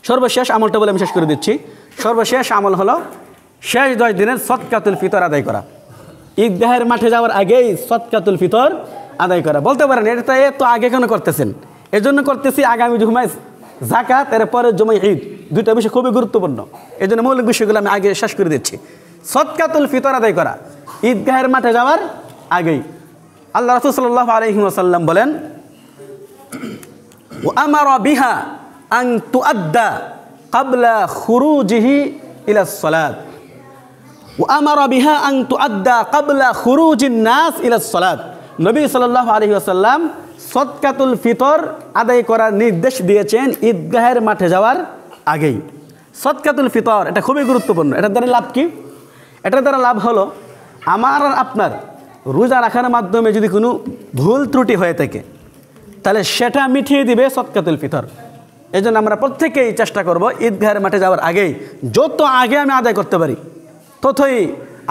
সর্বশেষ আমলটা বলে আমি শেষ করে দিচ্ছি। সর্বশেষ আমল হলো শেষ 10 দিনের সদকাতুল ফিতর আদায় করা। ঈদগাহের মাঠে যাওয়ার আগেই সদকাতুল ফিতর আদায় করা। বলতে পারেন এটা তো আগে কেন করতেছেন? এজন্য করতেছি, আগামী জুমায় যাকাত, এর পরের জুমায় ঈদ, দুইটা বিষয় খুবই গুরুত্বপূর্ণ। এই জন্য মৌলিক বিষয়গুলো আমি আগে শেষ করে দিচ্ছি। সদকাতুল ফিতর আদায় করা ঈদগাহের মাঠে যাওয়ার আগেই। আল্লাহ রাসূল সাল্লাল্লাহু আলাইহি ওয়াসাল্লাম বলেন, ওয়া আমারা বিহা আন তুআদ্দা ক্বাবলা খুরুজিহি ইলা সালাত, ওয়া আমারা বিহা আন তুআদ্দা ক্বাবলা খুরুজিন নাস ইলা সালাত। নবী সাল্লাল্লাহু আলাইহি ওয়াসাল্লাম সদকাতুল ফিতর আদায় করার নির্দেশ দিয়েছেন ঈদগাহের মাঠে যাওয়ার আগেই। সদকাতুল ফিতর এটা খুবই গুরুত্বপূর্ণ। এটার দ্বারা লাভ কি? এটার দ্বারা লাভ হলো, আমার আর আপনার রোজা রাখার মাধ্যমে যদি কোনো ভুল ত্রুটি হয়ে থাকে, তাহলে সেটা মিটিয়ে দিবে সদকাতুল ফিতর। এই জন্য আমরা প্রত্যেকেই চেষ্টা করব ঈদগাহের মাঠে যাওয়ার আগেই, যত আগে আমি আদায় করতে পারি ততই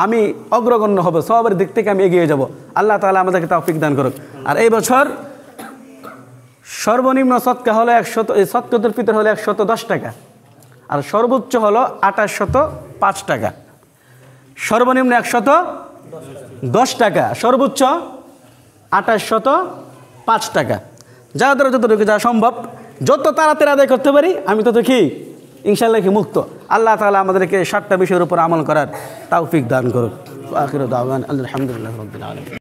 আমি অগ্রগণ্য হব, সবার দিক থেকে আমি এগিয়ে যাব। আল্লাহ তাআলা আমাদেরকে তৌফিক দান করুক। আর এই বছর সর্বনিম্ন সদকা হলো সদকাতুল ফিতর হলো 110 টাকা, আর সর্বোচ্চ হলো 2805 টাকা। সর্বনিম্ন 110 টাকা, সর্বোচ্চ 2805 টাকা। যার দ্বারা যতটুকু যা সম্ভব যত তাড়াতাড়ি আদায় করতে পারি আমি তত কি ইনশাআল্লাহ কি মুক্ত। আল্লাহ তাআলা আমাদেরকে 7টা বিষয়ের উপর আমল করার তৌফিক দান করুক। আখিরু দাওয়ানা আলহামদুলিল্লাহি রাব্বিল আলামিন।